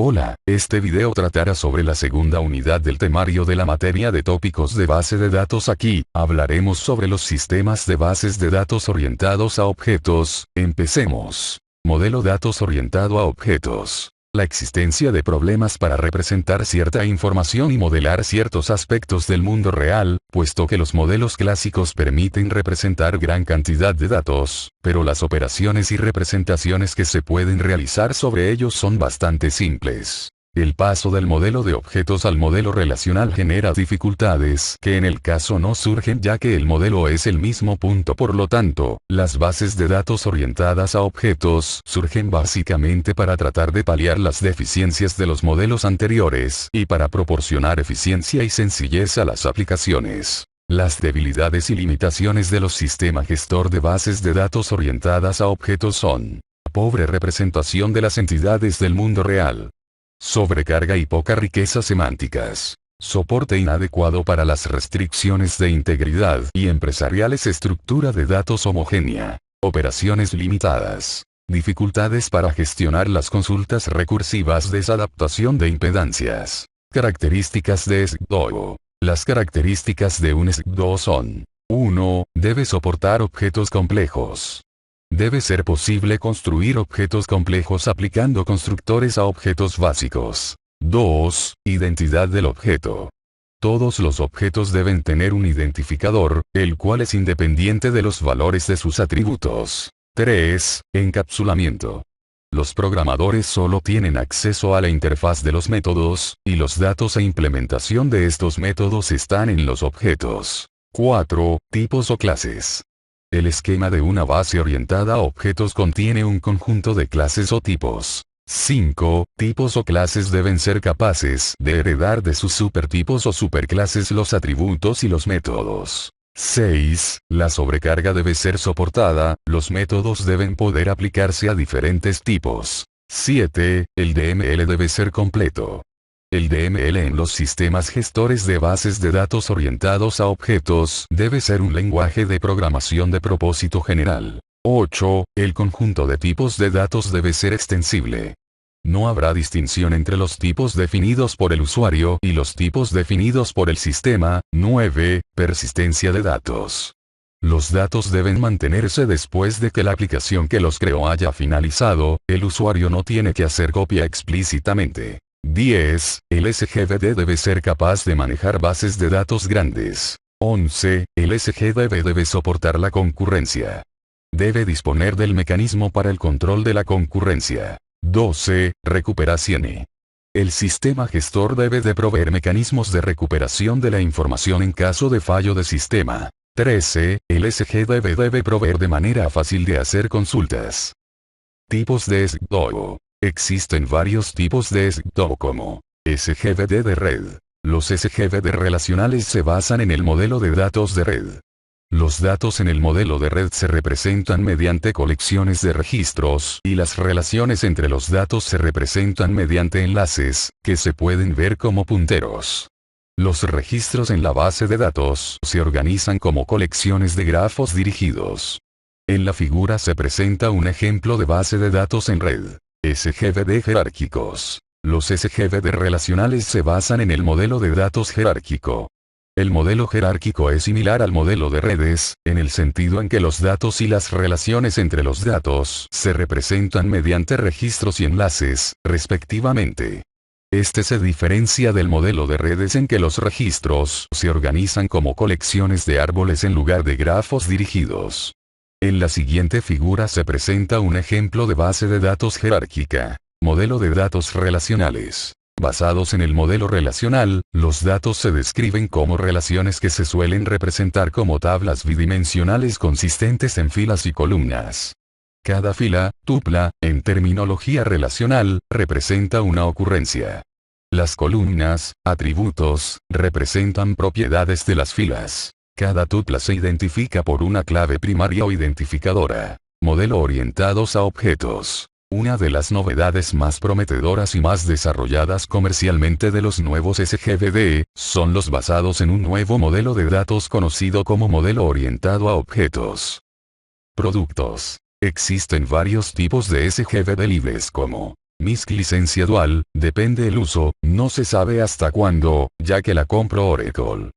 Hola, este video tratará sobre la segunda unidad del temario de la materia de tópicos de base de datos. Aquí, hablaremos sobre los sistemas de bases de datos orientados a objetos. Empecemos. Modelo datos orientado a objetos. La existencia de problemas para representar cierta información y modelar ciertos aspectos del mundo real, puesto que los modelos clásicos permiten representar gran cantidad de datos, pero las operaciones y representaciones que se pueden realizar sobre ellos son bastante simples. El paso del modelo de objetos al modelo relacional genera dificultades que en el caso no surgen ya que el modelo es el mismo punto. Por lo tanto, las bases de datos orientadas a objetos surgen básicamente para tratar de paliar las deficiencias de los modelos anteriores y para proporcionar eficiencia y sencillez a las aplicaciones. Las debilidades y limitaciones de los sistemas gestor de bases de datos orientadas a objetos son: pobre representación de las entidades del mundo real, sobrecarga y poca riqueza semánticas, soporte inadecuado para las restricciones de integridad y empresariales, estructura de datos homogénea, operaciones limitadas, dificultades para gestionar las consultas recursivas, desadaptación de impedancias. Características de SGDO. Las características de un SGDO son: 1. Debe soportar objetos complejos. Debe ser posible construir objetos complejos aplicando constructores a objetos básicos. 2. Identidad del objeto. Todos los objetos deben tener un identificador, el cual es independiente de los valores de sus atributos. 3. Encapsulamiento. Los programadores solo tienen acceso a la interfaz de los métodos, y los datos e implementación de estos métodos están en los objetos. 4. Tipos o clases. El esquema de una base orientada a objetos contiene un conjunto de clases o tipos. 5. Tipos o clases deben ser capaces de heredar de sus supertipos o superclases los atributos y los métodos. 6. La sobrecarga debe ser soportada, los métodos deben poder aplicarse a diferentes tipos. 7. El DML debe ser completo. El DML en los sistemas gestores de bases de datos orientados a objetos debe ser un lenguaje de programación de propósito general. 8. El conjunto de tipos de datos debe ser extensible. No habrá distinción entre los tipos definidos por el usuario y los tipos definidos por el sistema. 9. Persistencia de datos. Los datos deben mantenerse después de que la aplicación que los creó haya finalizado, el usuario no tiene que hacer copia explícitamente. 10. El SGBD debe ser capaz de manejar bases de datos grandes. 11. El SGBD debe soportar la concurrencia. Debe disponer del mecanismo para el control de la concurrencia. 12. Recuperación. El sistema gestor debe de proveer mecanismos de recuperación de la información en caso de fallo de sistema. 13. El SGBD debe proveer de manera fácil de hacer consultas. Tipos de SGDO. Existen varios tipos de SGDO como SGBD de red. Los SGBD relacionales se basan en el modelo de datos de red. Los datos en el modelo de red se representan mediante colecciones de registros, y las relaciones entre los datos se representan mediante enlaces, que se pueden ver como punteros. Los registros en la base de datos se organizan como colecciones de grafos dirigidos. En la figura se presenta un ejemplo de base de datos en red. SGBD jerárquicos. Los SGBD relacionales se basan en el modelo de datos jerárquico. El modelo jerárquico es similar al modelo de redes, en el sentido en que los datos y las relaciones entre los datos se representan mediante registros y enlaces, respectivamente. Este se diferencia del modelo de redes en que los registros se organizan como colecciones de árboles en lugar de grafos dirigidos. En la siguiente figura se presenta un ejemplo de base de datos jerárquica. Modelo de datos relacionales. Basados en el modelo relacional, los datos se describen como relaciones que se suelen representar como tablas bidimensionales consistentes en filas y columnas. Cada fila, tupla, en terminología relacional, representa una ocurrencia. Las columnas, atributos, representan propiedades de las filas. Cada tupla se identifica por una clave primaria o identificadora. Modelo orientados a objetos. Una de las novedades más prometedoras y más desarrolladas comercialmente de los nuevos SGBD, son los basados en un nuevo modelo de datos conocido como modelo orientado a objetos. Productos. Existen varios tipos de SGBD libres como MISC licencia dual, depende el uso, no se sabe hasta cuándo, ya que la compró Oracle.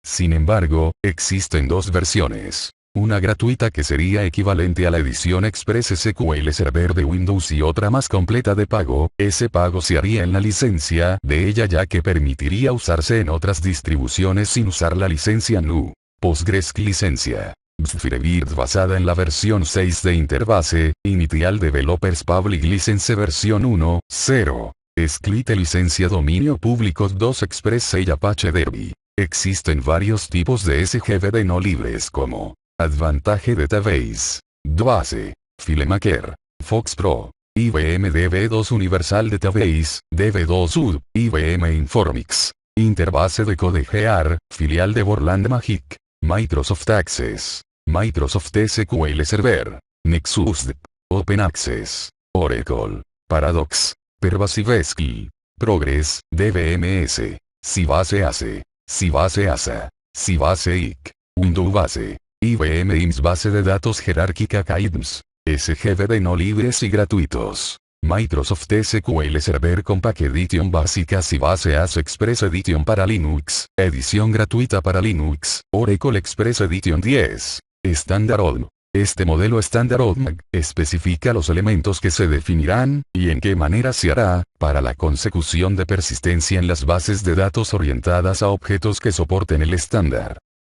Sin embargo, existen dos versiones. Una gratuita que sería equivalente a la edición Express SQL Server de Windows y otra más completa de pago. Ese pago se haría en la licencia de ella ya que permitiría usarse en otras distribuciones sin usar la licencia GNU. Postgres licencia Firebird basada en la versión 6 de Interbase, Initial Developers Public License versión 1.0. Esclite licencia dominio público 2 Express y Apache Derby. Existen varios tipos de SGBD no libres como Advantage Database, DBase, FileMaker, Fox Pro, IBM DB2 Universal Database, DB2 UD, IBM Informix, Interbase de CodeGear, filial de Borland Magic, Microsoft Access, Microsoft SQL Server, Nexus, Open Access, Oracle, Paradox, Pervasive SQL, Progress, DBMS, Sybase ACE, Sybase ASA, Sybase IC, Windows Base, IBM IMS Base de datos jerárquica KIMS, SGBD no libres y gratuitos. Microsoft SQL Server Compact Edition básica Sybase ACE Express Edition para Linux, edición gratuita para Linux, Oracle Express Edition 10. Estándar ODM. Este modelo estándar ODM especifica los elementos que se definirán, y en qué manera se hará, para la consecución de persistencia en las bases de datos orientadas a objetos que soporten el estándar.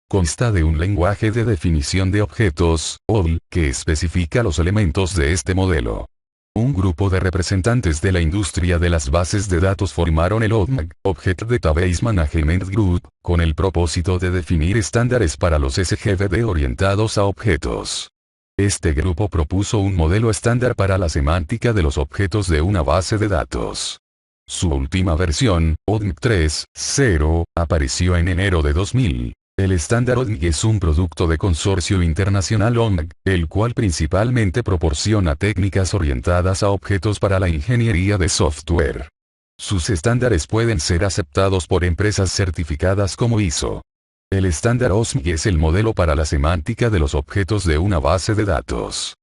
Consta de un lenguaje de definición de objetos, ODL, que especifica los elementos de este modelo. Un grupo de representantes de la industria de las bases de datos formaron el ODM, Object Database Management Group, con el propósito de definir estándares para los SGBD orientados a objetos. Este grupo propuso un modelo estándar para la semántica de los objetos de una base de datos. Su última versión, ODM 3.0, apareció en enero de 2000. El estándar ODM es un producto de Consorcio Internacional ODM, el cual principalmente proporciona técnicas orientadas a objetos para la ingeniería de software. Sus estándares pueden ser aceptados por empresas certificadas como ISO. El estándar OSM es el modelo para la semántica de los objetos de una base de datos.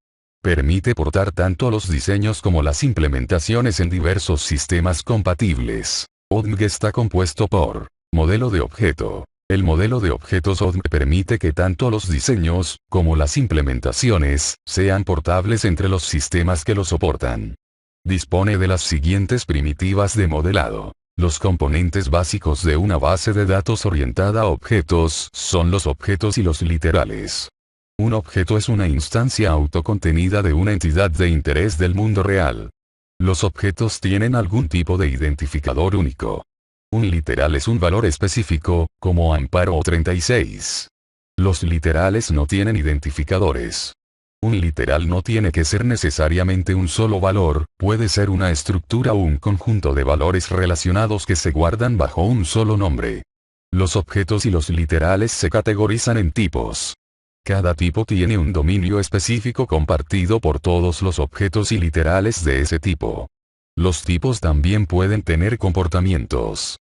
Permite portar tanto los diseños como las implementaciones en diversos sistemas compatibles. ODM está compuesto por modelo de objeto. El modelo de objetos ODM permite que tanto los diseños, como las implementaciones, sean portables entre los sistemas que lo soportan. Dispone de las siguientes primitivas de modelado. Los componentes básicos de una base de datos orientada a objetos son los objetos y los literales. Un objeto es una instancia autocontenida de una entidad de interés del mundo real. Los objetos tienen algún tipo de identificador único. Un literal es un valor específico, como Amparo o 36. Los literales no tienen identificadores. Un literal no tiene que ser necesariamente un solo valor, puede ser una estructura o un conjunto de valores relacionados que se guardan bajo un solo nombre. Los objetos y los literales se categorizan en tipos. Cada tipo tiene un dominio específico compartido por todos los objetos y literales de ese tipo. Los tipos también pueden tener comportamientos.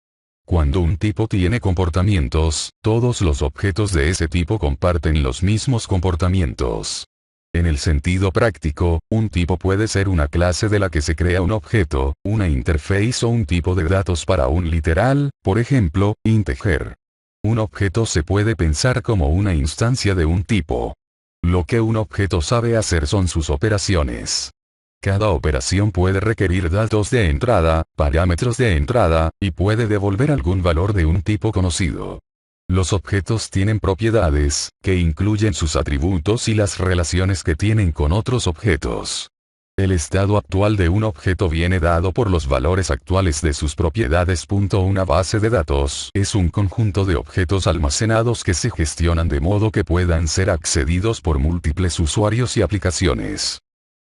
Cuando un tipo tiene comportamientos, todos los objetos de ese tipo comparten los mismos comportamientos. En el sentido práctico, un tipo puede ser una clase de la que se crea un objeto, una interface o un tipo de datos para un literal, por ejemplo, integer. Un objeto se puede pensar como una instancia de un tipo. Lo que un objeto sabe hacer son sus operaciones. Cada operación puede requerir datos de entrada, parámetros de entrada, y puede devolver algún valor de un tipo conocido. Los objetos tienen propiedades, que incluyen sus atributos y las relaciones que tienen con otros objetos. El estado actual de un objeto viene dado por los valores actuales de sus propiedades. Una base de datos es un conjunto de objetos almacenados que se gestionan de modo que puedan ser accedidos por múltiples usuarios y aplicaciones.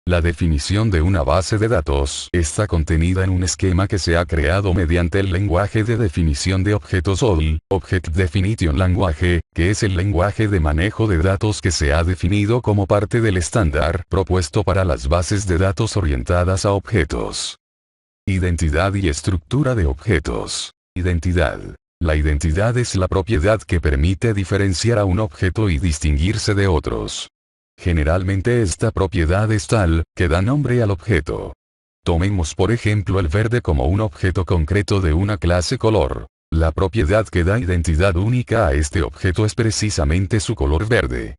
La definición de una base de datos está contenida en un esquema que se ha creado mediante el lenguaje de definición de objetos ODL, Object Definition Language, que es el lenguaje de manejo de datos que se ha definido como parte del estándar propuesto para las bases de datos orientadas a objetos. Identidad y estructura de objetos. Identidad. La identidad es la propiedad que permite diferenciar a un objeto y distinguirse de otros. Generalmente esta propiedad es tal, que da nombre al objeto. Tomemos por ejemplo el verde como un objeto concreto de una clase color. La propiedad que da identidad única a este objeto es precisamente su color verde.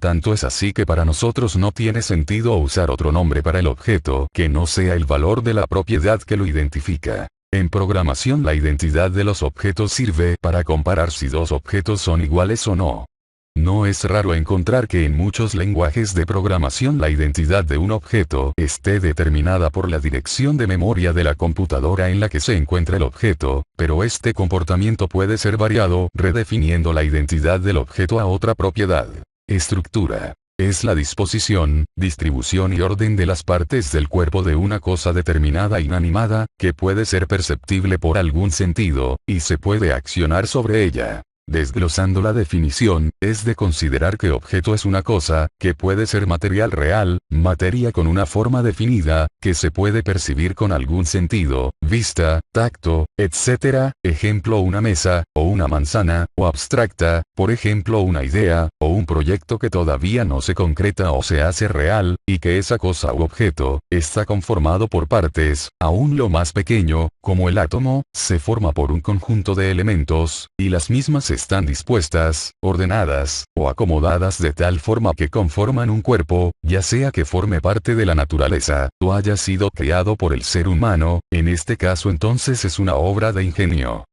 Tanto es así que para nosotros no tiene sentido usar otro nombre para el objeto que no sea el valor de la propiedad que lo identifica. En programación la identidad de los objetos sirve para comparar si dos objetos son iguales o no. No es raro encontrar que en muchos lenguajes de programación la identidad de un objeto esté determinada por la dirección de memoria de la computadora en la que se encuentra el objeto, pero este comportamiento puede ser variado redefiniendo la identidad del objeto a otra propiedad. Estructura. Es la disposición, distribución y orden de las partes del cuerpo de una cosa determinada inanimada, que puede ser perceptible por algún sentido, y se puede accionar sobre ella. Desglosando la definición, es de considerar que objeto es una cosa, que puede ser material real, materia con una forma definida, que se puede percibir con algún sentido, vista, tacto, etc., ejemplo una mesa, o una manzana, o abstracta, por ejemplo una idea, o un proyecto que todavía no se concreta o se hace real, y que esa cosa u objeto, está conformado por partes, aún lo más pequeño, como el átomo, se forma por un conjunto de elementos, y las mismas están dispuestas, ordenadas, o acomodadas de tal forma que conforman un cuerpo, ya sea que forme parte de la naturaleza, o haya sido creado por el ser humano, en este caso entonces es una obra de ingenio.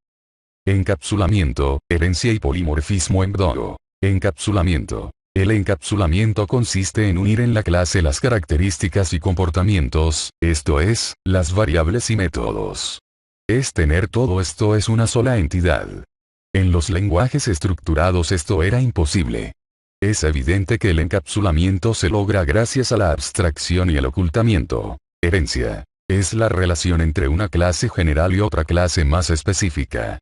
Encapsulamiento, herencia y polimorfismo en Go. Encapsulamiento. El encapsulamiento consiste en unir en la clase las características y comportamientos, esto es, las variables y métodos. Es tener todo esto es una sola entidad. En los lenguajes estructurados esto era imposible. Es evidente que el encapsulamiento se logra gracias a la abstracción y el ocultamiento. Herencia. Es la relación entre una clase general y otra clase más específica.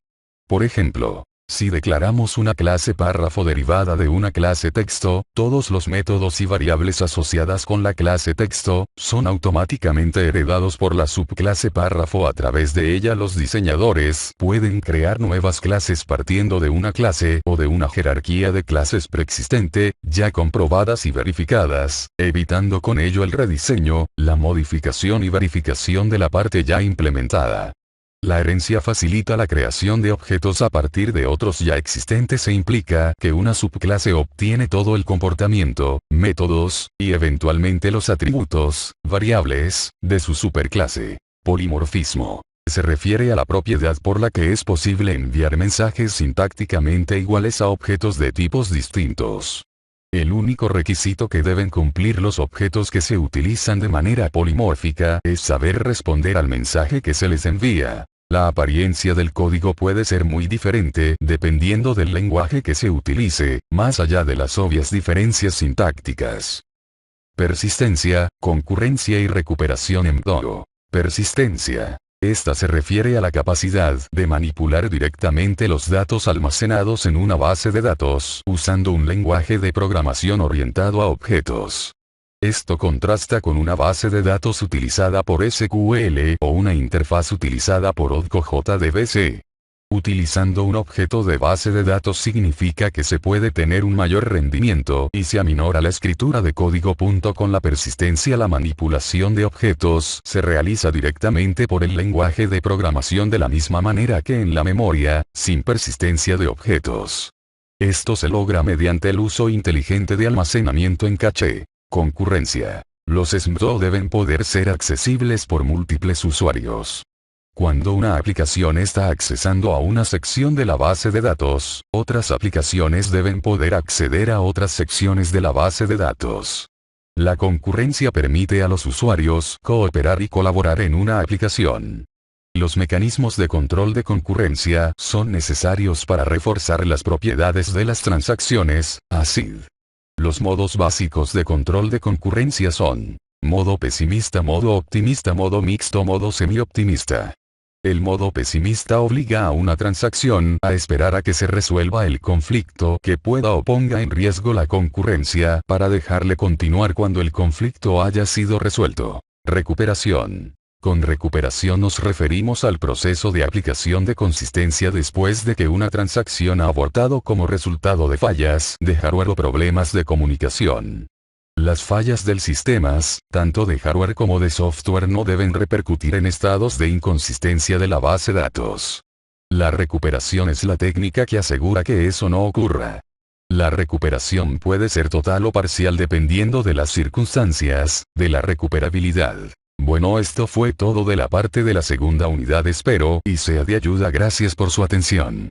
Por ejemplo, si declaramos una clase párrafo derivada de una clase texto, todos los métodos y variables asociadas con la clase texto, son automáticamente heredados por la subclase párrafo. A través de ella los diseñadores pueden crear nuevas clases partiendo de una clase o de una jerarquía de clases preexistente, ya comprobadas y verificadas, evitando con ello el rediseño, la modificación y verificación de la parte ya implementada. La herencia facilita la creación de objetos a partir de otros ya existentes e implica que una subclase obtiene todo el comportamiento, métodos, y eventualmente los atributos, variables, de su superclase. Polimorfismo. Se refiere a la propiedad por la que es posible enviar mensajes sintácticamente iguales a objetos de tipos distintos. El único requisito que deben cumplir los objetos que se utilizan de manera polimórfica es saber responder al mensaje que se les envía. La apariencia del código puede ser muy diferente dependiendo del lenguaje que se utilice, más allá de las obvias diferencias sintácticas. Persistencia, concurrencia y recuperación en Go. Persistencia. Esta se refiere a la capacidad de manipular directamente los datos almacenados en una base de datos usando un lenguaje de programación orientado a objetos. Esto contrasta con una base de datos utilizada por SQL o una interfaz utilizada por ODBC. Utilizando un objeto de base de datos significa que se puede tener un mayor rendimiento y se aminora la escritura de código. Con la persistencia la manipulación de objetos se realiza directamente por el lenguaje de programación de la misma manera que en la memoria, sin persistencia de objetos. Esto se logra mediante el uso inteligente de almacenamiento en caché. Concurrencia. Los SMDO deben poder ser accesibles por múltiples usuarios. Cuando una aplicación está accesando a una sección de la base de datos, otras aplicaciones deben poder acceder a otras secciones de la base de datos. La concurrencia permite a los usuarios cooperar y colaborar en una aplicación. Los mecanismos de control de concurrencia son necesarios para reforzar las propiedades de las transacciones, ACID. Los modos básicos de control de concurrencia son modo pesimista, modo optimista, modo mixto, modo semioptimista. El modo pesimista obliga a una transacción a esperar a que se resuelva el conflicto que pueda o ponga en riesgo la concurrencia para dejarle continuar cuando el conflicto haya sido resuelto. Recuperación. Con recuperación nos referimos al proceso de aplicación de consistencia después de que una transacción ha abortado como resultado de fallas de hardware o problemas de comunicación. Las fallas del sistemas, tanto de hardware como de software, no deben repercutir en estados de inconsistencia de la base de datos. La recuperación es la técnica que asegura que eso no ocurra. La recuperación puede ser total o parcial dependiendo de las circunstancias, de la recuperabilidad. Bueno, esto fue todo de la parte de la segunda unidad, espero y sea de ayuda. Gracias por su atención.